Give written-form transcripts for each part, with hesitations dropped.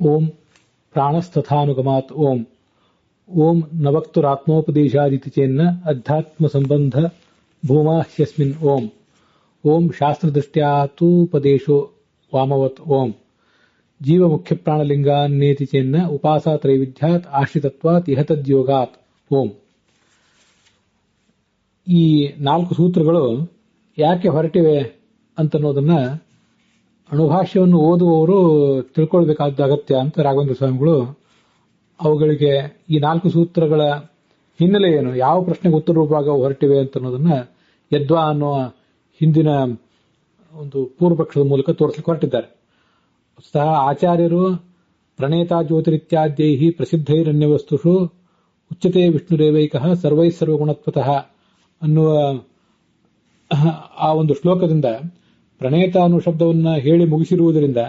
ओम प्राणस्तथानुगमात् ओम नवक्तुरात्मोपदेशादिति चेन्न अध्यात्म संबंध भूमा ह्यस्मिन् ओम शास्त्रदृष्ट्यातुपदेशो वामवत् जीव मुख्य प्राणलिंगान्नेति चेन्न उपासा त्रैविध्यात् आश्रितत्वात् इह तद्योगात् ओम. ಈ 4 ಸೂತ್ರಗಳು ಯಾಕೆ ಹೊರಟಿವೆ ಅಂತನ್ನೋದನ್ನ ಅಣುಭಾಷ್ಯವನ್ನು ಓದುವವರು ತಿಳ್ಕೊಳ್ಬೇಕಾದ ಅಗತ್ಯ ಅಂತ ರಾಘವೇಂದ್ರ ಸ್ವಾಮಿಗಳು ಅವುಗಳಿಗೆ ಈ 4 ಸೂತ್ರಗಳ ಹಿನ್ನೆಲೆ ಏನು, ಯಾವ ಪ್ರಶ್ನೆಗೆ ಉತ್ತರ ರೂಪವಾಗಿ ಹೊರಟಿವೆ ಅಂತ ಅನ್ನೋದನ್ನ ಯದ್ವಾ ಅನ್ನೋ ಹಿಂದಿನ ಒಂದು ಪೂರ್ವಪಕ್ಷದ ಮೂಲಕ ತೋರಿಸಲಿಕ್ಕೆ ಹೊರಟಿದ್ದಾರೆ. ಸಹ ಆಚಾರ್ಯರು ಪ್ರಣೇತಾ ಜ್ಯೋತಿರಿತ್ಯಾದ್ಯೈಹಿ ಪ್ರಸಿದ್ಧೈರನ್ಯ ವಸ್ತುಷು ಉಚ್ಯತೆ ವಿಷ್ಣುರೇವೈಕಃ ಸರ್ವೈ ಸರ್ವಗುಣತ್ವತಃ ಅನ್ನುವ ಆ ಒಂದು ಶ್ಲೋಕದಿಂದ ಪ್ರಣೇತ ಅನ್ನೋ ಶಬ್ದವನ್ನ ಹೇಳಿ ಮುಗಿಸಿರುವುದರಿಂದ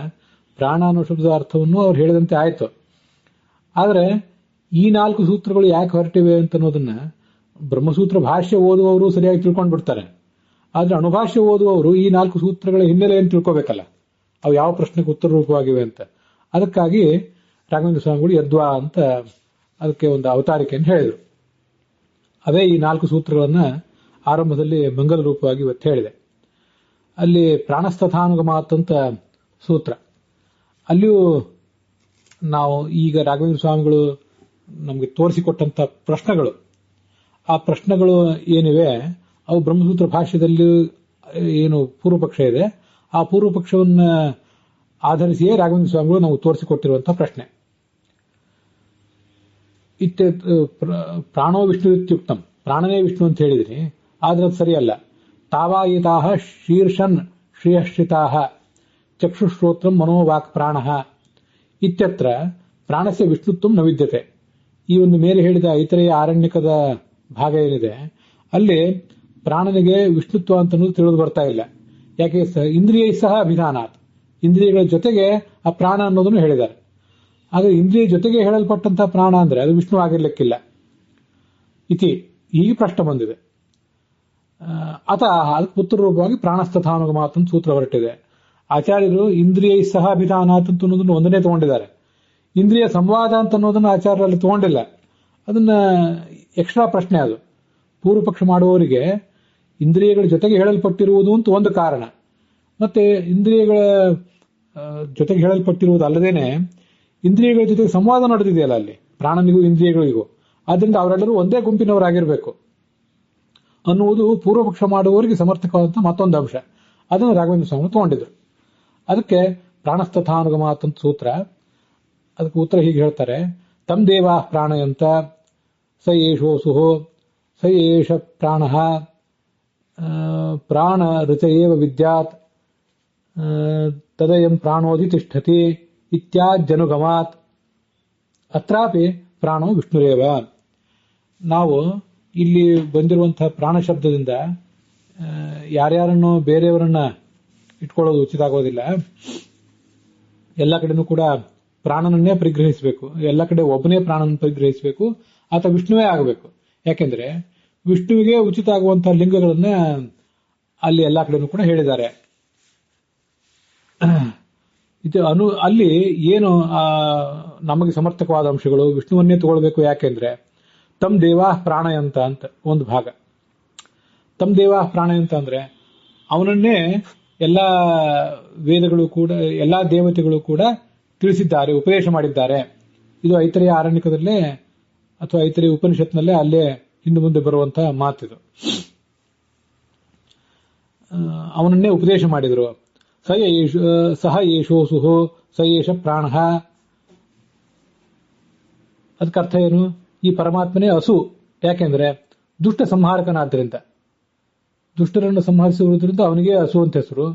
ಪ್ರಾಣ ಅನ್ನೋ ಶಬ್ದದ ಅರ್ಥವನ್ನು ಅವ್ರು ಹೇಳಿದಂತೆ ಆಯಿತು. ಆದರೆ ಈ 4 ಸೂತ್ರಗಳು ಯಾಕೆ ಹೊರಟಿವೆ ಅಂತ ಅನ್ನೋದನ್ನ ಬ್ರಹ್ಮಸೂತ್ರ ಭಾಷ್ಯ ಓದುವವರು ಸರಿಯಾಗಿ ತಿಳ್ಕೊಂಡು ಬಿಡ್ತಾರೆ. ಆದ್ರೆ ಅಣುಭಾಷ್ಯ ಓದುವವರು ಈ 4 ಸೂತ್ರಗಳ ಹಿನ್ನೆಲೆಯನ್ನು ತಿಳ್ಕೋಬೇಕಲ್ಲ, ಅವು ಯಾವ ಪ್ರಶ್ನೆಗೆ ಉತ್ತರ ರೂಪವಾಗಿವೆ ಅಂತ. ಅದಕ್ಕಾಗಿ ರಾಘವೇಂದ್ರ ಸ್ವಾಮಿಗಳು ಯದ್ವಾ ಅಂತ ಅದಕ್ಕೆ ಒಂದು ಅವತಾರಿಕೆಯನ್ನು ಹೇಳಿದರು. ಅದೇ ಈ 4 ಸೂತ್ರಗಳನ್ನ ಆರಂಭದಲ್ಲಿ ಮಂಗಲ ರೂಪವಾಗಿ ಇವತ್ತು ಹೇಳಿದೆ. ಅಲ್ಲಿ ಪ್ರಾಣಸ್ತಥಾನುಗಮಾತ್ ಅಂತ ಸೂತ್ರ, ಅಲ್ಲಿಯೂ ನಾವು ಈಗ ರಾಘವೇಂದ್ರ ಸ್ವಾಮಿಗಳು ನಮಗೆ ತೋರಿಸಿಕೊಟ್ಟಂತ ಪ್ರಶ್ನೆಗಳು, ಆ ಪ್ರಶ್ನೆಗಳು ಏನಿವೆ ಅವು ಬ್ರಹ್ಮಸೂತ್ರ ಭಾಷ್ಯದಲ್ಲಿ ಏನು ಪೂರ್ವಪಕ್ಷ ಇದೆ ಆ ಪೂರ್ವಪಕ್ಷವನ್ನ ಆಧರಿಸಿಯೇ ರಾಘವೇಂದ್ರ ಸ್ವಾಮಿಗಳು ನಾವು ತೋರಿಸಿಕೊಟ್ಟಿರುವಂತಹ ಪ್ರಶ್ನೆ. ಪ್ರಾಣೋ ವಿಷ್ಣು ಇತ್ಯುಕ್ತಂ, ಪ್ರಾಣನೇ ವಿಷ್ಣು ಅಂತ ಹೇಳಿದ್ರಿ, ಆದ್ರೆ ಅದು ಸರಿಯಲ್ಲ. ತಾವಾಯಿತಾಹ ಶೀರ್ಷನ್ ಶ್ರೇಯಶ್ರಿತಾಹ ಚಕ್ಷುಶ್ರೋತ್ರಂ ಮನೋವಾಕ್ ಪ್ರಾಣಃ ಇತ್ಯತ್ರ ಪ್ರಾಣಸ್ಯ ವಿಷ್ಣುತ್ವಂ ನ ವಿದ್ಯತೆ. ಈ ಒಂದು ಮೇಲೆ ಹೇಳಿದ ಐತರೇಯ ಆರಣ್ಯಕದ ಭಾಗ ಏನಿದೆ ಅಲ್ಲಿ ಪ್ರಾಣನಿಗೆ ವಿಷ್ಣುತ್ವ ಅಂತ ತಿಳಿದು ಬರ್ತಾ ಇಲ್ಲ. ಯಾಕೆ ಇಂದ್ರಿಯ ಸಹ ಅಭಿಧಾನಾತ್, ಇಂದ್ರಿಯಗಳ ಜೊತೆಗೆ ಆ ಪ್ರಾಣ ಅನ್ನೋದನ್ನು ಹೇಳಿದ್ದಾರೆ. ಆದ್ರೆ ಇಂದ್ರಿಯ ಜೊತೆಗೆ ಹೇಳಲ್ಪಟ್ಟಂತಹ ಪ್ರಾಣ ಅಂದ್ರೆ ಅದು ವಿಷ್ಣು ಆಗಿರ್ಲಿಕ್ಕಿಲ್ಲ ಇತಿ ಹೀಗೆ ಪ್ರಶ್ನೆ ಬಂದಿದೆ. ಅದಕ್ಕೆ ಉತ್ತರ ರೂಪವಾಗಿ ಪ್ರಾಣಸ್ತಥಾನುಗಮಾತ್ ಅಂತ ಸೂತ್ರ ಹೊರಟಿದೆ. ಆಚಾರ್ಯರು ಇಂದ್ರಿಯ ಸಹ ಅಭಿಧಾನಾತ್ ಅಂತ ಅನ್ನೋದನ್ನು ಒಂದನೇ ತಗೊಂಡಿದ್ದಾರೆ. ಇಂದ್ರಿಯ ಸಂವಾದ ಅಂತ ಅನ್ನೋದನ್ನು ಆಚಾರ್ಯರಲ್ಲಿ ತಗೊಂಡಿಲ್ಲ. ಅದನ್ನ ಎಕ್ಸ್ಟ್ರಾ ಪ್ರಶ್ನೆ. ಅದು ಪೂರ್ವಪಕ್ಷ ಮಾಡುವವರಿಗೆ ಇಂದ್ರಿಯಗಳ ಜೊತೆಗೆ ಹೇಳಲ್ಪಟ್ಟಿರುವುದು ಅಂತ ಒಂದು ಕಾರಣ, ಮತ್ತೆ ಇಂದ್ರಿಯಗಳ ಜೊತೆಗೆ ಹೇಳಲ್ಪಟ್ಟಿರುವುದು ಅಲ್ಲದೇನೆ ಇಂದ್ರಿಯಗಳ ಜೊತೆಗೆ ಸಂವಾದ ನಡೆದಿದೆಯಲ್ಲ ಅಲ್ಲಿ ಪ್ರಾಣನಿಗೂ ಇಂದ್ರಿಯಗಳಿಗೂ, ಆದ್ರಿಂದ ಅವರೆಲ್ಲರೂ ಒಂದೇ ಗುಂಪಿನವರಾಗಿರ್ಬೇಕು ಅನ್ನುವುದು ಪೂರ್ವಪಕ್ಷ ಮಾಡುವವರಿಗೆ ಸಮರ್ಥಕವಾದಂತಹ ಮತ್ತೊಂದು ಅಂಶ. ಅದನ್ನು ರಾಘವೇಂದ್ರ ಸ್ವಾಮಿ ತಗೊಂಡಿದ್ರು. ಅದಕ್ಕೆ ಪ್ರಾಣಸ್ತಥಾನುಗಮಾತ್ ಅಂತ ಸೂತ್ರ. ಅದಕ್ಕೆ ಉತ್ತರ ಹೀಗೆ ಹೇಳ್ತಾರೆ: ತಮ್ ದೇವಾ ಪ್ರಾಣಯಂತ ಸ ಏಷೋಸುಹೋ ಸ ಏಷ ಪ್ರಾಣಃ ಪ್ರಾಣ ಋಚಯೇವ ವಿದ್ಯಾತ್ ತದಯಂ ಪ್ರಾಣೋಧಿತಿಷ್ಠತಿ ಇತ್ಯಾಜ್ಯನುಗಮಾತ್ ಅತ್ರಾಪಿ ಪ್ರಾಣೋ ವಿಷ್ಣುರೇವ. ನಾವು ಇಲ್ಲಿ ಬಂದಿರುವಂತಹ ಪ್ರಾಣ ಶಬ್ದದಿಂದ ಯಾರ್ಯಾರನ್ನು ಬೇರೆಯವರನ್ನ ಇಟ್ಕೊಳ್ಳೋದು ಉಚಿತ ಆಗೋದಿಲ್ಲ. ಎಲ್ಲ ಕಡೆನೂ ಕೂಡ ಪ್ರಾಣನನ್ನೇ ಪರಿಗ್ರಹಿಸಬೇಕು, ಎಲ್ಲ ಕಡೆ ಒಬ್ಬನೇ ಪ್ರಾಣನ ಪರಿಗ್ರಹಿಸಬೇಕು, ಆತ ವಿಷ್ಣುವೇ ಆಗಬೇಕು. ಯಾಕೆಂದ್ರೆ ವಿಷ್ಣುವಿಗೆ ಉಚಿತ ಆಗುವಂತಹ ಲಿಂಗಗಳನ್ನ ಅಲ್ಲಿ ಎಲ್ಲಾ ಕಡೆನೂ ಕೂಡ ಹೇಳಿದ್ದಾರೆ. ಅಲ್ಲಿ ಏನು ನಮಗೆ ಸಮರ್ಥಕವಾದ ಅಂಶಗಳು ವಿಷ್ಣುವನ್ನೇ ತಗೊಳ್ಬೇಕು. ಯಾಕೆಂದ್ರೆ ತಮ್ ದೇವಾ ಪ್ರಾಣಯಂತ ಅಂತ ಒಂದು ಭಾಗ. ತಮ್ ದೇವಾ ಪ್ರಾಣಯಂತ ಅಂದ್ರೆ ಅವನನ್ನೇ ಎಲ್ಲಾ ವೇದಗಳು ಕೂಡ ಎಲ್ಲಾ ದೇವತೆಗಳು ಕೂಡ ತಿಳಿಸಿದ್ದಾರೆ, ಉಪದೇಶ ಮಾಡಿದ್ದಾರೆ. ಇದು ಐತರೇಯ ಆರಣ್ಯಕದಲ್ಲೇ ಅಥವಾ ಐತರೇಯ ಉಪನಿಷತ್ನಲ್ಲೇ ಅಲ್ಲೇ ಹಿಂದೆ ಮುಂದೆ ಬರುವಂತಹ ಮಾತಿದು. ಅವನನ್ನೇ ಉಪದೇಶ ಮಾಡಿದರು. ಸಹ ಯೇಷೋಸುಹೋ ಸ ಏಷ ಪ್ರಾಣ. ಅದಕ್ಕೆ ಅರ್ಥ ಏನು? ಈ ಪರಮಾತ್ಮನೇ ಹಸು. ಯಾಕೆಂದ್ರೆ ದುಷ್ಟ ಸಂಹಾರಕನಾದ್ದರಿಂದ, ದುಷ್ಟರನ್ನು ಸಂಹರಿಸುವುದರಿಂದ ಅವನಿಗೆ ಹಸು ಅಂತ ಹೆಸರು.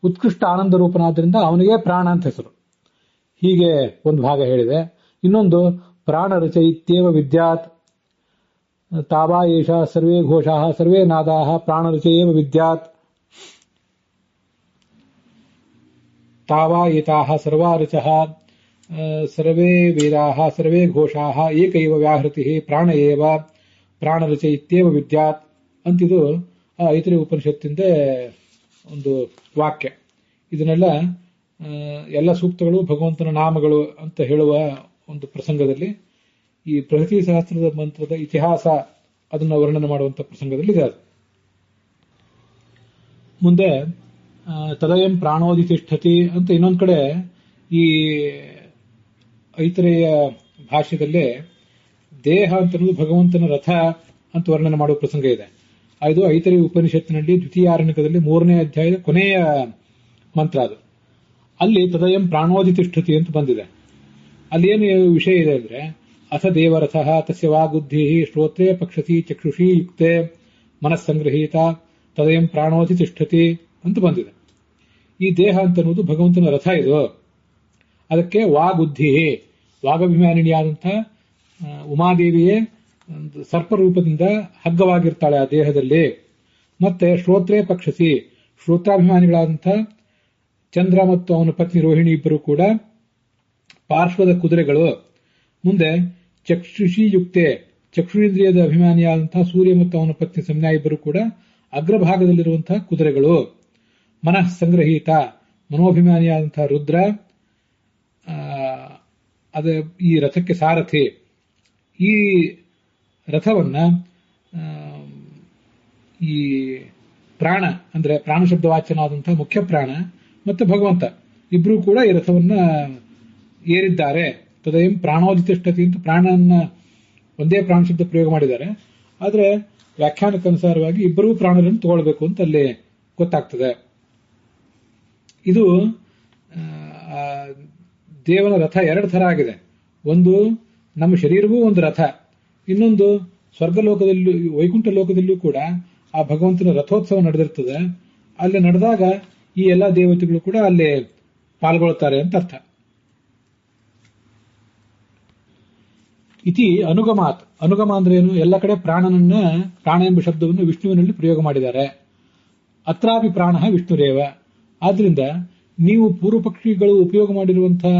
ಉತ್ಕೃಷ್ಟ ಆನಂದ ರೂಪನಾದ್ರಿಂದ ಅವನಿಗೆ ಪ್ರಾಣ ಅಂತ ಹೆಸರು. ಹೀಗೆ ಒಂದು ಭಾಗ ಹೇಳಿದೆ. ಇನ್ನೊಂದು ಪ್ರಾಣ ರಚಯಿತ್ಯೇವ ವಿದ್ಯಾತ್ ತಾವಾ ಏಷ ಸರ್ವೇ ಘೋಷಾಃ ಸರ್ವೇ ನಾದಾಃ ಪ್ರಾಣ ರಚಯೇವ ವಿದ್ಯಾತ್ ತಾವಾ ಏತಾಃ ಸರ್ವಾ ಋಚಃ ಸರ್ವೇ ವೇದಾಃ ಸರ್ವೇ ಘೋಷಾಃ ಏಕೈವ ವ್ಯಾಹೃತಿಃ ಪ್ರಾಣ ಏವ ಪ್ರಾಣ ರಚಯಿತ್ಯೇವ ವಿದ್ಯಾತ್ ಅಂತಿದು ಐತರೇಯ ಉಪನಿಷತ್ತಿಂದ ಒಂದು ವಾಕ್ಯ. ಇದನ್ನೆಲ್ಲ ಎಲ್ಲ ಸೂಕ್ತಗಳು ಭಗವಂತನ ನಾಮಗಳು ಅಂತ ಹೇಳುವ ಒಂದು ಪ್ರಸಂಗದಲ್ಲಿ ಈ ಬೃಹತಿ ಸಹಸ್ರದ ಮಂತ್ರದ ಇತಿಹಾಸ ಅದನ್ನು ವರ್ಣನೆ ಮಾಡುವಂತಹ ಪ್ರಸಂಗದಲ್ಲಿ ಇದೆ. ಮುಂದೆ ತದಯಂ ಪ್ರಾಣೋದಿ ತಿಷ್ಠತಿ ಅಂತ ಇನ್ನೊಂದು ಕಡೆ ಈ ಐತರೇಯ ಭಾಷ್ಯದಲ್ಲೇ ದೇಹ ಅಂತ ಅನ್ನೋದು ಭಗವಂತನ ರಥ ಅಂತ ವರ್ಣನೆ ಮಾಡುವ ಪ್ರಸಂಗ ಇದೆ. ಅದು ಐತರೇಯ ಉಪನಿಷತ್ತಿನಲ್ಲಿ ದ್ವಿತೀಯಾರಣ್ಯಕದಲ್ಲಿ 3ನೇ ಅಧ್ಯಾಯದ ಕೊನೆಯ ಮಂತ್ರ ಅದು. ಅಲ್ಲಿ ತದಯಂ ಪ್ರಾಣೋದಿ ತಿಷ್ಠತಿ ಅಂತ ಬಂದಿದೆ. ಅಲ್ಲಿ ಏನು ವಿಷಯ ಇದೆ ಅಂದ್ರೆ ಅಥ ದೇವರಥ ತಸ್ಯ ವಾಗುದ್ಧಿ ಶ್ರೋತ್ರೇ ಪಕ್ಷಸಿ ಚಕ್ಷುಷಿ ಯುಕ್ತೆ ಮನಸ್ಸಂಗ್ರಹೀತ ತದಯಂ ಪ್ರಾಣೋದಿ ತಿಷ್ಠತಿ ಅಂತ ಬಂದಿದೆ. ಈ ದೇಹ ಅಂತ ಅನ್ನೋದು ಭಗವಂತನ ರಥ ಇದು. ಅದಕ್ಕೆ ವಾಗುದ್ಧಿ, ವಾಗಭಿಮಾನಿನಿಯಾದಂತಹ ಉಮಾದೇವಿಯೇ ಸರ್ಪರೂಪದಿಂದ ಹಗ್ಗವಾಗಿರ್ತಾಳೆ ಆ ದೇಹದಲ್ಲಿ. ಮತ್ತೆ ಶ್ರೋತ್ರೇ ಪಕ್ಷಸಿ, ಶ್ರೋತ್ರಾಭಿಮಾನಿಗಳಾದಂತಹ ಚಂದ್ರ ಮತ್ತು ಅವನ ಪತ್ನಿ ರೋಹಿಣಿ ಇಬ್ಬರು ಕೂಡ ಪಾರ್ಶ್ವದ ಕುದುರೆಗಳು. ಮುಂದೆ ಚಕ್ಷುಷಿ ಯುಕ್ತೆ, ಚಕ್ಷುರೇಂದ್ರಿಯದ ಅಭಿಮಾನಿಯಾದಂತಹ ಸೂರ್ಯ ಮತ್ತು ಅವನ ಪತ್ನಿ ಸಂಜ್ಞಾ ಇಬ್ಬರು ಕೂಡ ಅಗ್ರಭಾಗದಲ್ಲಿರುವಂತಹ ಕುದುರೆಗಳು. ಮನಃ ಸಂಗ್ರಹೀತ, ಮನೋಭಿಮಾನಿಯಾದಂತಹ ರುದ್ರ ಅದ ಈ ರಥಕ್ಕೆ ಸಾರಥಿ. ಈ ರಥವನ್ನ ಈ ಪ್ರಾಣ ಅಂದ್ರೆ ಪ್ರಾಣ ಶಬ್ದವಾಚನಾದಂತಹ ಮುಖ್ಯ ಪ್ರಾಣ ಮತ್ತು ಭಗವಂತ ಇಬ್ರು ಕೂಡ ಈ ರಥವನ್ನ ಏರಿದ್ದಾರೆ. ತದಯಂ ಪ್ರಾಣೋದಿತಿಷ್ಠತಿ ಅಂತ ಪ್ರಾಣನ ಒಂದೇ ಪ್ರಾಣ ಶಬ್ದ ಪ್ರಯೋಗ ಮಾಡಿದ್ದಾರೆ. ಆದರೆ ವ್ಯಾಖ್ಯಾನಕ್ಕನುಸಾರವಾಗಿ ಇಬ್ಬರೂ ಪ್ರಾಣರನ್ನು ತಗೊಳ್ಬೇಕು ಅಂತ ಅಲ್ಲಿ ಗೊತ್ತಾಗ್ತದೆ. ಇದು ದೇವನ ರಥ ಎರಡು ಥರ ಆಗಿದೆ. ಒಂದು ನಮ್ಮ ಶರೀರವೂ ಒಂದು ರಥ, ಇನ್ನೊಂದು ಸ್ವರ್ಗಲೋಕದಲ್ಲೂ ವೈಕುಂಠ ಲೋಕದಲ್ಲೂ ಕೂಡ ಆ ಭಗವಂತನ ರಥೋತ್ಸವ ನಡೆದಿರ್ತದೆ. ಅಲ್ಲಿ ನಡೆದಾಗ ಈ ಎಲ್ಲಾ ದೇವತೆಗಳು ಕೂಡ ಅಲ್ಲಿ ಪಾಲ್ಗೊಳ್ತಾರೆ ಅಂತ ಅರ್ಥ. ಇತಿ ಅನುಗಮಾತ್, ಅನುಗಮ ಅಂದ್ರೆ ಏನು? ಎಲ್ಲ ಕಡೆ ಪ್ರಾಣ ಎಂಬ ಶಬ್ದವನ್ನು ವಿಷ್ಣುವಿನಲ್ಲಿ ಪ್ರಯೋಗ ಮಾಡಿದ್ದಾರೆ. ಅತ್ರಾಪಿ ಪ್ರಾಣ ವಿಷ್ಣುರೇವ. ಆದ್ರಿಂದ ನೀವು ಪೂರ್ವ ಪಕ್ಷಿಗಳು ಉಪಯೋಗ ಮಾಡಿರುವಂತಹ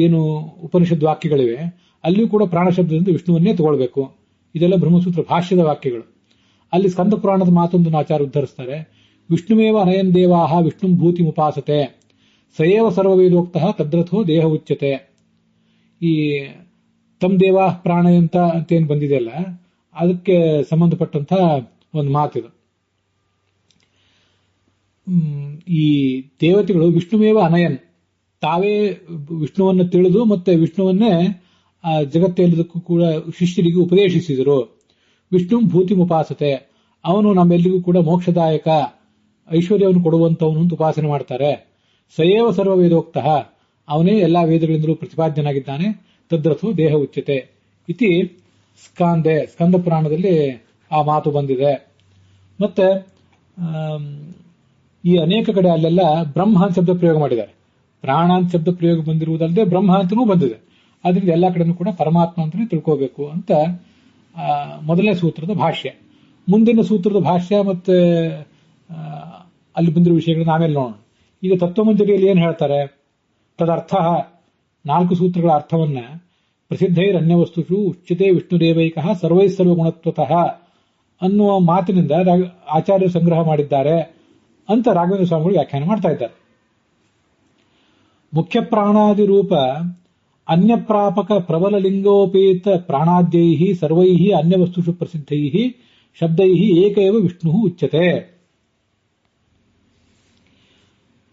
ಏನು ಉಪನಿಷದ್ ವಾಕ್ಯಗಳಿವೆ ಅಲ್ಲಿಯೂ ಕೂಡ ಪ್ರಾಣ ಶಬ್ದದಿಂದ ವಿಷ್ಣುವನ್ನೇ ತಗೊಳ್ಬೇಕು. ಇದೆಲ್ಲ ಬ್ರಹ್ಮಸೂತ್ರ ಭಾಷ್ಯದ ವಾಕ್ಯಗಳು. ಅಲ್ಲಿ ಸ್ಕಂದ ಪುರಾಣದ ಮಾತೊಂದು ಆಚಾರ ಉದ್ಧರಿಸ್ತಾರೆ. ವಿಷ್ಣುಮೇವ ಅನಯನ್ ದೇವಾಹ ವಿಷ್ಣುಂ ಭೂತಿ ಮುಪಾಸತೆ ಸಯೇವ ಸರ್ವವೇದೋಕ್ತಃ ತದ್ರಥೋ ದೇಹ ಉಚ್ಯತೆ. ಈ ತಮ್ ದೇವಾ ಪ್ರಾಣಯಂತ ಅಂತೇನು ಬಂದಿದೆಯಲ್ಲ ಅದಕ್ಕೆ ಸಂಬಂಧಪಟ್ಟಂತ ಒಂದು ಮಾತಿದು. ಈ ದೇವತೆಗಳು ವಿಷ್ಣುಮೇವ ಅನಯನ್, ತಾವೇ ವಿಷ್ಣುವನ್ನು ತಿಳಿದು ಮತ್ತೆ ವಿಷ್ಣುವನ್ನೇ ಜಗತ್ತೆಲ್ಲದಕ್ಕೂ ಕೂಡ ಶಿಷ್ಯರಿಗೆ ಉಪದೇಶಿಸಿದರು. ವಿಷ್ಣು ಭೂತಿ ಮುಪಾಸತೆ, ಅವನು ನಮ್ಮೆಲ್ಲಿಗೂ ಕೂಡ ಮೋಕ್ಷದಾಯಕ ಐಶ್ವರ್ಯವನ್ನು ಕೊಡುವಂತವನು ಅಂತ ಉಪಾಸನೆ ಮಾಡ್ತಾರೆ. ಸಯೇವ ಸರ್ವ ವೇದೋಕ್ತಃ, ಅವನೇ ಎಲ್ಲಾ ವೇದಗಳಿಂದಲೂ ಪ್ರತಿಪಾದ್ಯನಾಗಿದ್ದಾನೆ. ತದ್ರಥೋ ದೇಹ ಉಚ್ಯತೆ ಇತಿ ಸ್ಕಂದ ಪುರಾಣದಲ್ಲಿ ಆ ಮಾತು ಬಂದಿದೆ. ಮತ್ತೆ ಈ ಅನೇಕ ಕಡೆ ಅಲ್ಲೆಲ್ಲ ಬ್ರಹ್ಮ ಅಂತ ಶಬ್ದ ಪ್ರಯೋಗ ಮಾಡಿದ್ದಾರೆ. ಪ್ರಾಣ ಅಂತ ಶಬ್ದ ಪ್ರಯೋಗ ಬಂದಿರುವುದಲ್ಲದೆ ಬ್ರಹ್ಮ ಅಂತನೂ ಬಂದಿದೆ. ಅದರಿಂದ ಎಲ್ಲಾ ಕಡೆನೂ ಕೂಡ ಪರಮಾತ್ಮ ಅಂತಾನೆ ತಿಳ್ಕೋಬೇಕು ಅಂತ ಮೊದಲನೇ ಸೂತ್ರದ ಭಾಷ್ಯ. ಮುಂದಿನ ಸೂತ್ರದ ಭಾಷ್ಯ ಮತ್ತೆ ಅಲ್ಲಿ ಬಂದಿರುವ ವಿಷಯಗಳನ್ನ ಆಮೇಲೆ ನೋಡೋಣ. ಈಗ ತತ್ವಮಂಜರಿಯಲ್ಲಿ ಏನ್ ಹೇಳ್ತಾರೆ? ತದರ್ಥ, 4 ಸೂತ್ರಗಳ ಅರ್ಥವನ್ನ ಪ್ರಸಿದ್ಧೈರನ್ಯ ವಸ್ತುಷು ಉಚ್ಯತೆ ವಿಷ್ಣುದೇವೈಕಃ ಸರ್ವೈಸರ್ವಗುಣತ್ವತಃ ಅನ್ನುವ ಮಾತಿನಿಂದ ಆಚಾರ್ಯರು ಸಂಗ್ರಹ ಮಾಡಿದ್ದಾರೆ ಅಂತ ರಾಘವೇಂದ್ರ ಸ್ವಾಮಿಗಳು ವ್ಯಾಖ್ಯಾನ ಮಾಡ್ತಾ ಇದ್ದಾರೆ. ಮುಖ್ಯ ಪ್ರಾಣಾದಿ ರೂಪ ಅನ್ಯಪ್ರಾಪಕ ಪ್ರಬಲ ಲಿಂಗೋಪೇತ ಪ್ರಾಣಾದ್ಯೈ ಸರ್ವೈ ಅನ್ಯ ವಸ್ತುಷು ಪ್ರಸಿದ್ಧೈ ಶಬ್ದೈ ಏಕೈವ ವಿಷ್ಣು ಉಚ್ಯತೆ.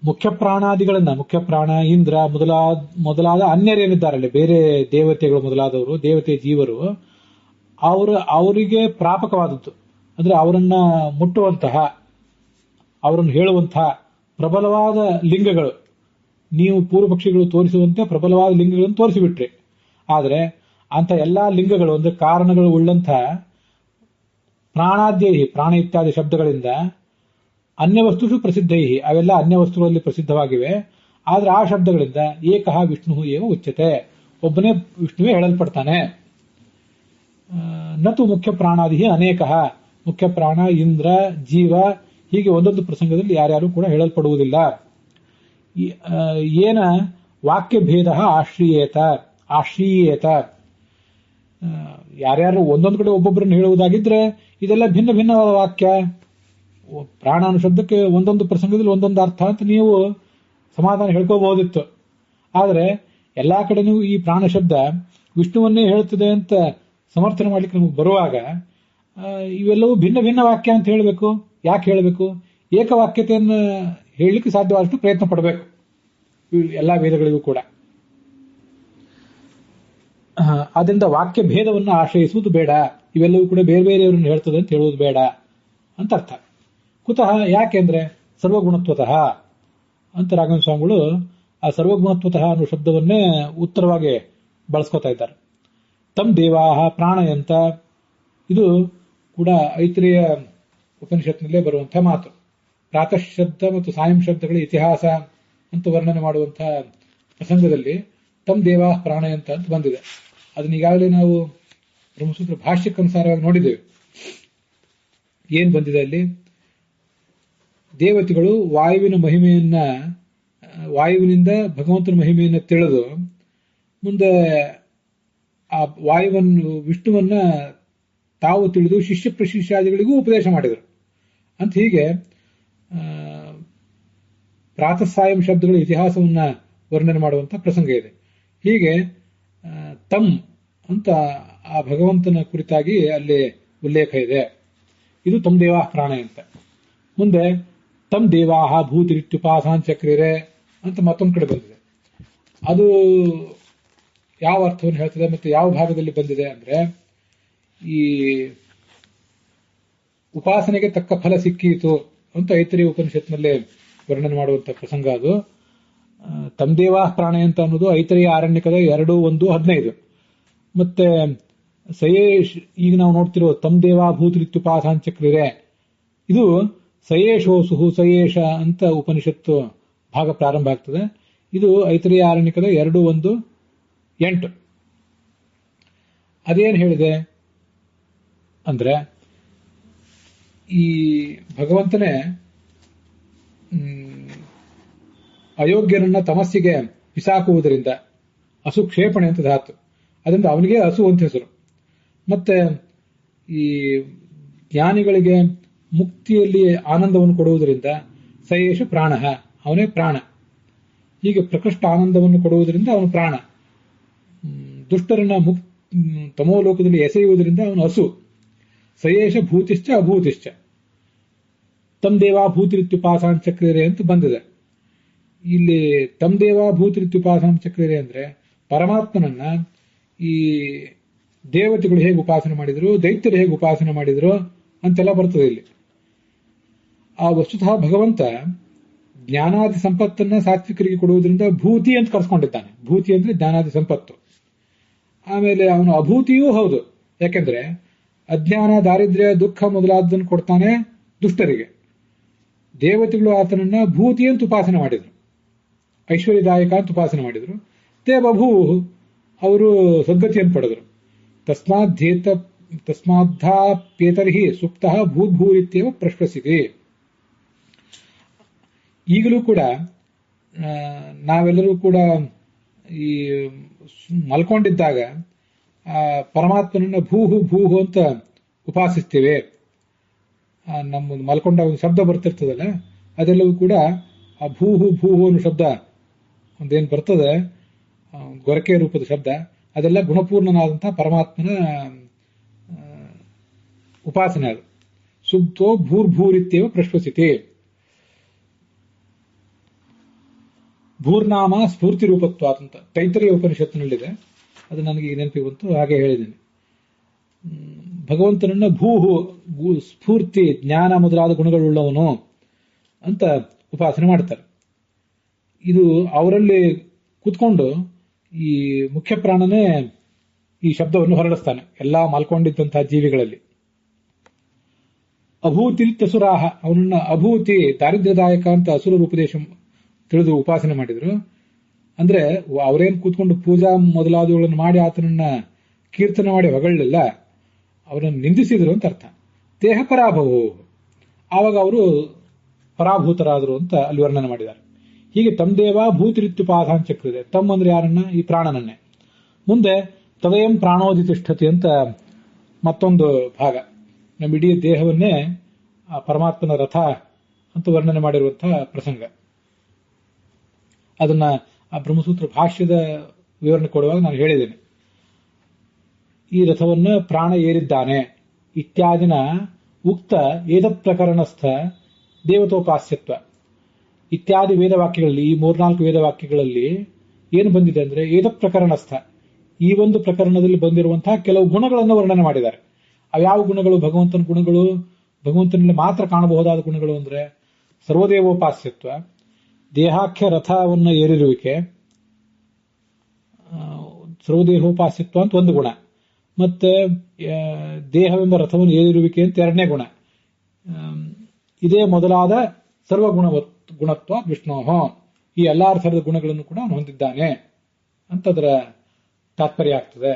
ಮುಖ್ಯ ಪ್ರಾಣಾದಿಗಳನ್ನ, ಮುಖ್ಯ ಪ್ರಾಣ ಇಂದ್ರ ಮೊದಲಾದ ಅನ್ಯರೇನಿದ್ದಾರಲ್ಲಿ ಬೇರೆ ದೇವತೆಗಳು ಮೊದಲಾದವರು, ದೇವತೆ ಜೀವರು, ಅವರಿಗೆ ಪ್ರಾಪಕವಾದದ್ದು ಅಂದ್ರೆ ಅವರನ್ನ ಮುಟ್ಟುವಂತಹ, ಅವರನ್ನು ಹೇಳುವಂತಹ ಪ್ರಬಲವಾದ ಲಿಂಗಗಳು. ನೀವು ಪೂರ್ವ ಪಕ್ಷಿಗಳು ತೋರಿಸುವಂತೆ ಪ್ರಬಲವಾದ ಲಿಂಗಗಳನ್ನು ತೋರಿಸಿಬಿಟ್ರಿ. ಆದರೆ ಅಂತ ಎಲ್ಲಾ ಲಿಂಗಗಳು ಅಂದ್ರೆ ಕಾರಣಗಳು ಉಳ್ಳಂಥ ಪ್ರಾಣಾದ್ಯೈ, ಪ್ರಾಣ ಇತ್ಯಾದಿ ಶಬ್ದಗಳಿಂದ ಅನ್ಯ ವಸ್ತುಷು ಪ್ರಸಿದ್ಧೈ, ಅವೆಲ್ಲ ಅನ್ಯ ವಸ್ತುಗಳಲ್ಲಿ ಪ್ರಸಿದ್ಧವಾಗಿವೆ. ಆದ್ರೆ ಆ ಶಬ್ದಗಳಿಂದ ಏಕಃ ವಿಷ್ಣು ಏವ ಉಚ್ಯತೆ, ಒಬ್ಬನೇ ವಿಷ್ಣುವೇ ಹೇಳಲ್ಪಡ್ತಾನೆ. ನತು ಮುಖ್ಯ ಪ್ರಾಣಾದಿ ಅನೇಕಃ, ಮುಖ್ಯ ಪ್ರಾಣ ಇಂದ್ರ ಜೀವ ಹೀಗೆ ಒಂದೊಂದು ಪ್ರಸಂಗದಲ್ಲಿ ಯಾರ್ಯಾರು ಕೂಡ ಹೇಳಲ್ಪಡುವುದಿಲ್ಲ. ಏನ ವಾಕ್ಯ ಭೇದ ಆಶ್ರೀಯೇತ, ಯಾರ್ಯಾರು ಒಂದೊಂದು ಕಡೆ ಒಬ್ಬೊಬ್ಬರನ್ನು ಹೇಳುವುದಾಗಿದ್ರೆ ಇದೆಲ್ಲ ಭಿನ್ನ ಭಿನ್ನವಾದ ವಾಕ್ಯ. ಪ್ರಾಣ ಅನ್ನೋ ಶಬ್ದಕ್ಕೆ ಒಂದೊಂದು ಪ್ರಸಂಗದಲ್ಲಿ ಒಂದೊಂದು ಅರ್ಥ ಅಂತ ನೀವು ಸಮಾಧಾನ ಹೇಳ್ಕೋಬಹುದಿತ್ತು. ಆದರೆ ಎಲ್ಲಾ ಕಡೆನೂ ಈ ಪ್ರಾಣ ಶಬ್ದ ವಿಷ್ಣುವನ್ನೇ ಹೇಳುತ್ತದೆ ಅಂತ ಸಮರ್ಥನೆ ಮಾಡ್ಲಿಕ್ಕೆ ನಮಗೆ ಬರುವಾಗ ಇವೆಲ್ಲವೂ ಭಿನ್ನ ಭಿನ್ನ ವಾಕ್ಯ ಅಂತ ಹೇಳಬೇಕು. ಯಾಕೆ ಹೇಳಬೇಕು? ಏಕವಾಕ್ಯತೆಯನ್ನು ಹೇಳಲಿಕ್ಕೆ ಸಾಧ್ಯವಾದಷ್ಟು ಪ್ರಯತ್ನ ಪಡಬೇಕು ಎಲ್ಲಾ ವೇದಗಳಿಗೂ ಕೂಡ. ಆದ್ದರಿಂದ ವಾಕ್ಯ ಭೇದವನ್ನು ಆಶ್ರಯಿಸುವುದು ಬೇಡ. ಇವೆಲ್ಲವೂ ಕೂಡ ಬೇರೆ ಬೇರೆಯವರನ್ನು ಹೇಳ್ತದೆ ಅಂತ ಹೇಳುವುದು ಬೇಡ ಅಂತ ಅರ್ಥ. ಕುತಃ ಯಾಕೆಂದ್ರೆ ಸರ್ವಗುಣತ್ವತಃ ಅಂತ ರಾಘವೇಂದ್ರ ಸ್ವಾಮಿಗಳು ಆ ಸರ್ವಗುಣತ್ವತಃ ಅನ್ನೋ ಶಬ್ದವನ್ನೇ ಉತ್ತರವಾಗಿ ಬಳಸ್ಕೊತಾ ಇದ್ದಾರೆ. ತಮ್ ದೇವಾಹ ಪ್ರಾಣಯಂತ, ಇದು ಕೂಡ ಐತ್ರೇಯ ಉಪನಿಷತ್ನಲ್ಲೇ ಬರುವಂತಹ ಮಾತು. ಪ್ರಾತಃ ಶಬ್ದ ಮತ್ತು ಸಾಯಂ ಶಬ್ದಗಳ ಇತಿಹಾಸ ಅಂತ ವರ್ಣನೆ ಮಾಡುವಂತಹ ಪ್ರಸಂಗದಲ್ಲಿ ತಮ್ ದೇವಾಹ ಪ್ರಾಣಯಂತ ಅಂತ ಬಂದಿದೆ. ಅದನ್ನ ಈಗಾಗಲೇ ನಾವು ಬ್ರಹ್ಮಸೂತ್ರ ಭಾಷ್ಯಕ್ಕನುಸಾರವಾಗಿ ನೋಡಿದ್ದೇವೆ. ಏನ್ ಬಂದಿದೆ ಅಲ್ಲಿ? ದೇವತೆಗಳು ವಾಯುವಿನಿಂದ ಭಗವಂತನ ಮಹಿಮೆಯನ್ನು ತಿಳಿದು ಮುಂದೆ ಆ ವಿಷ್ಣುವನ್ನ ತಾವು ತಿಳಿದು ಶಿಷ್ಯ ಪ್ರಶಿಷ್ಯಾದಿಗಳಿಗೂ ಉಪದೇಶ ಮಾಡಿದರು ಅಂತ. ಹೀಗೆ ಪ್ರಾತಃ ಸಾಯಂ ಶಬ್ದಗಳ ಇತಿಹಾಸವನ್ನ ವರ್ಣನೆ ಮಾಡುವಂತ ಪ್ರಸಂಗ ಇದೆ. ಹೀಗೆ ತಮ್ ಅಂತ ಆ ಭಗವಂತನ ಕುರಿತಾಗಿ ಅಲ್ಲಿ ಉಲ್ಲೇಖ ಇದೆ. ಇದು ತಮ್ ದೇವಾಹ ಪ್ರಾಣ ಅಂತ. ಮುಂದೆ ತಮ್ ದೇವಾಹ ಭೂತಿರಿತ್ಯುಪಾಸಾಂಚಕ್ರಿರೆ ಅಂತ ಮತ್ತೊಂದು ಕಡೆ ಬಂದಿದೆ. ಅದು ಯಾವ ಅರ್ಥವನ್ನು ಹೇಳ್ತದೆ ಮತ್ತು ಯಾವ ಭಾಗದಲ್ಲಿ ಬಂದಿದೆ ಅಂದ್ರೆ, ಈ ಉಪಾಸನೆಗೆ ತಕ್ಕ ಫಲ ಸಿಕ್ಕೀತು ಅಂತ ಐತರೇಯ ಉಪನಿಷತ್ನಲ್ಲಿ ವರ್ಣನೆ ಮಾಡುವಂತಹ ಪ್ರಸಂಗ ಅದು. ತಮ್ ದೇವಾಹ ಪ್ರಾಣ ಅಂತ ಅನ್ನೋದು ಐತರೇಯ ಆರಣ್ಯಕದ 2:1:15. ಮತ್ತೆ ಸಯೇಶ್, ಈಗ ನಾವು ನೋಡ್ತಿರೋ ತಮ್ ದೇವಾ ಭೂತರಿತ್ಯುಪಾಸಾಂಚಕ್ರಿರೆ, ಇದು ಸಯೇಶೋಸುಹು ಸಯೇಶ ಅಂತ ಉಪನಿಷತ್ತು ಭಾಗ ಪ್ರಾರಂಭ ಆಗ್ತದೆ. ಇದು ಐತರೇಯ ಆರಣ್ಯಕದ 2:1:8. ಅದೇನು ಹೇಳಿದೆ ಅಂದ್ರೆ, ಈ ಭಗವಂತನೇ ಅಯೋಗ್ಯರನ್ನ ತಮಸ್ಸಿಗೆ ಬಿಸಾಕುವುದರಿಂದ, ಅಸುಕ್ಷೇಪಣೆ ಅಂತ ಧಾತು, ಅದರಿಂದ ಅವನಿಗೆ ಹಸು ಅಂತ ಹೆಸರು. ಮತ್ತೆ ಈ ಜ್ಞಾನಿಗಳಿಗೆ ಮುಕ್ತಿಯಲ್ಲಿ ಆನಂದವನ್ನು ಕೊಡುವುದರಿಂದ ಸಯೇಶ ಪ್ರಾಣ, ಅವನೇ ಪ್ರಾಣ. ಹೀಗೆ ಪ್ರಕೃಷ್ಟ ಆನಂದವನ್ನು ಕೊಡುವುದರಿಂದ ಅವನು ಪ್ರಾಣ. ದುಷ್ಟರನ್ನ ತಮೋಲೋಕದಲ್ಲಿ ಎಸೆಯುವುದರಿಂದ ಅವನು ಹಸು. ಸಯೇಶ ಭೂತಿಶ್ಚ ಅಭೂತಿಶ್ಚ. ತಮ್ ದೇವಾ ಭೂತಿರಿತ್ಯುಪಾಸಾಂಚಕ್ರಿಯರೆ ಅಂತ ಬಂದಿದೆ. ಇಲ್ಲಿ ತಮ್ ದೇವಾ ಭೂತಿರಿತ್ಯುಪಾಸಾಂಚಕ್ರಿಯರೆ ಅಂದ್ರೆ ಪರಮಾತ್ಮನನ್ನ ಈ ದೇವತೆಗಳು ಹೇಗೆ ಉಪಾಸನೆ ಮಾಡಿದ್ರು, ದೈತ್ಯರು ಹೇಗೆ ಉಪಾಸನೆ ಮಾಡಿದ್ರು ಅಂತೆಲ್ಲ ಬರ್ತದೆ ಇಲ್ಲಿ. ಆ ವಸ್ತುತಃ ಭಗವಂತ ಜ್ಞಾನಾದಿ ಸಂಪತ್ತನ್ನ ಸಾತ್ವಿಕರಿಗೆ ಕೊಡುವುದರಿಂದ ಭೂತಿ ಅಂತ ಕರೆಸ್ಕೊಂಡಿದ್ದಾನೆ. ಭೂತಿ ಅಂದ್ರೆ ಜ್ಞಾನಾದಿ ಸಂಪತ್ತು. ಆಮೇಲೆ ಅವನು ಅಭೂತಿಯೂ ಹೌದು. ಯಾಕೆಂದ್ರೆ ಅಜ್ಞಾನ, ದಾರಿದ್ರ್ಯ, ದುಃಖ ಮೊದಲಾದನ್ನು ಕೊಡ್ತಾನೆ ದುಷ್ಟರಿಗೆ. ದೇವತೆಗಳು ಆತನನ್ನ ಭೂತಿ ಅಂತ ಉಪಾಸನೆ ಮಾಡಿದ್ರು, ಐಶ್ವರ್ಯದಾಯಕ ಅಂತ ಉಪಾಸನೆ ಮಾಡಿದ್ರು. ದೇವಭೂ, ಅವರು ಸದ್ಗತಿಯನ್ನು ಪಡೆದರು. ತಸ್ಮಾದ್ದಾಪ್ಯೇತರ್ಹಿ ಸುಪ್ತಃ ಭೂದ್ಭೂರಿತ್ಯೇವ ಪ್ರಶ್ವಸಿದೆ. ಈಗಲೂ ಕೂಡ ನಾವೆಲ್ಲರೂ ಕೂಡ ಈ ಮಲ್ಕೊಂಡಿದ್ದಾಗ ಪರಮಾತ್ಮನನ್ನ ಭೂಹು ಭೂಹು ಅಂತ ಉಪಾಸಿಸ್ತೇವೆ. ನಮ್ಮ ಮಲ್ಕೊಂಡಾಗ ಒಂದು ಶಬ್ದ ಬರ್ತಿರ್ತದಲ್ಲ, ಅದೆಲ್ಲವೂ ಕೂಡ ಆ ಭೂಹು ಭೂಹು ಅನ್ನೋ ಶಬ್ದ ಒಂದೇನು ಬರ್ತದೆ, ಗೊರಕೆ ರೂಪದ ಶಬ್ದ, ಅದೆಲ್ಲ ಗುಣಪೂರ್ಣನಾದಂತಹ ಪರಮಾತ್ಮನ ಉಪಾಸನೆ. ಅದು ಸುಪ್ತೋ ಭೂರ್ಭೂರಿತ್ಯೇವ ಪ್ರಶ್ವಸಿತೆ. ಭೂರ್ನಾಮ ಸ್ಫೂರ್ತಿ ರೂಪತ್ವಾತ್ ಅಂತ ತೈತರೀಯ ಉಪನಿಷತ್ತಿನಲ್ಲಿದೆ. ಅದು ನನಗೆ ನೆನಪಿಗೆ ಬಂತು, ಹಾಗೆ ಹೇಳಿದ್ದೇನೆ. ಭಗವಂತನನ್ನ ಭೂಹು, ಸ್ಫೂರ್ತಿ, ಜ್ಞಾನ ಮೊದಲಾದ ಗುಣಗಳುಳ್ಳವನು ಅಂತ ಉಪಾಸನೆ ಮಾಡ್ತಾರೆ. ಇದು ಅವರಲ್ಲಿ ಕೂತ್ಕೊಂಡು ಈ ಮುಖ್ಯ ಪ್ರಾಣನೇ ಈ ಶಬ್ದವನ್ನು ಹೊರಡಿಸ್ತಾನೆ ಎಲ್ಲಾ ಮಲ್ಕೊಂಡಿದ್ದಂತಹ ಜೀವಿಗಳಲ್ಲಿ. ಅಭೂತಿರಿತ್ಯಸುರಾಹ, ಅವನನ್ನ ಅಭೂತಿ, ದಾರಿದ್ರ್ಯದಾಯಕ ಅಂತ ಅಸುರರು ಉಪದೇಶ ತಿಳಿದು ಉಪಾಸನೆ ಮಾಡಿದ್ರು. ಅಂದ್ರೆ ಅವರೇನು ಕೂತ್ಕೊಂಡು ಪೂಜಾ ಮೊದಲಾದವುಗಳನ್ನು ಮಾಡಿ ಆತನನ್ನ ಕೀರ್ತನೆ ಮಾಡಿ ಹೊಗಳಲಿಲ್ಲ, ಅವರನ್ನು ನಿಂದಿಸಿದ್ರು ಅಂತ ಅರ್ಥ. ದೇಹ ಪರಾಭವು, ಆವಾಗ ಅವರು ಪರಾಭೂತರಾದರು ಅಂತ ಅಲ್ಲಿ ವರ್ಣನೆ ಮಾಡಿದ್ದಾರೆ. ಹೀಗೆ ತಮ್ ದೇವ ಭೂತಿರಿತ್ಯುಪಾಸಾಂಚಕ್ರಿದೆ. ತಮ್ ಅಂದ್ರೆ ಯಾರನ್ನ? ಈ ಪ್ರಾಣನನ್ನೇ. ಮುಂದೆ ತದಯಂ ಪ್ರಾಣೋದಿತಿಷ್ಠತಿ ಅಂತ ಮತ್ತೊಂದು ಭಾಗ, ನಮ್ಮ ಇಡೀ ದೇಹವನ್ನೇ ಆ ಪರಮಾತ್ಮನ ರಥ ಅಂತ ವರ್ಣನೆ ಮಾಡಿರುವಂತಹ ಪ್ರಸಂಗ. ಅದನ್ನ ಆ ಬ್ರಹ್ಮಸೂತ್ರ ಭಾಷ್ಯದ ವಿವರಣೆ ಕೊಡುವಾಗ ನಾನು ಹೇಳಿದ್ದೇನೆ. ಈ ರಥವನ್ನ ಪ್ರಾಣ ಏರಿದ್ದಾನೆ ಇತ್ಯಾದಿನ ಉಕ್ತ ಏತತ್ ಪ್ರಕರಣಸ್ಥ ದೇವತೋಪಾಸ್ಯತ್ವ ಇತ್ಯಾದಿ ವೇದವಾಕ್ಯಗಳಲ್ಲಿ, ಈ 3-4 ವೇದವಾಕ್ಯಗಳಲ್ಲಿ ಏನು ಬಂದಿದೆ ಅಂದ್ರೆ ಏತತ್ ಪ್ರಕರಣಸ್ಥ, ಈ ಒಂದು ಪ್ರಕರಣದಲ್ಲಿ ಬಂದಿರುವಂತಹ ಕೆಲವು ಗುಣಗಳನ್ನು ವರ್ಣನೆ ಮಾಡಿದ್ದಾರೆ. ಅವ್ಯಾವ ಗುಣಗಳು? ಭಗವಂತನ ಗುಣಗಳು, ಭಗವಂತನಲ್ಲಿ ಮಾತ್ರ ಕಾಣಬಹುದಾದ ಗುಣಗಳು ಅಂದ್ರೆ ಸರ್ವದೇವೋಪಾಸ್ಯತ್ವ, ದೇಹಾಖ್ಯ ರಥವನ್ನು ಏರಿರುವಿಕೆ, ಸರ್ವದೇಹೋಪಾಸ್ಯತ್ವ ಅಂತ ಒಂದು ಗುಣ, ಮತ್ತೆ ದೇಹವೆಂಬ ರಥವನ್ನು ಏರಿರುವಿಕೆ ಅಂತ ಎರಡನೇ ಗುಣ. ಇದೇ ಮೊದಲಾದ ಸರ್ವ ಗುಣತ್ವ ವಿಷ್ಣೋಹ, ಈ ಎಲ್ಲಾ ಥರದ ಗುಣಗಳನ್ನು ಕೂಡ ಅವನು ಹೊಂದಿದ್ದಾನೆ ಅಂತ ಅದರ ತಾತ್ಪರ್ಯ ಆಗ್ತದೆ.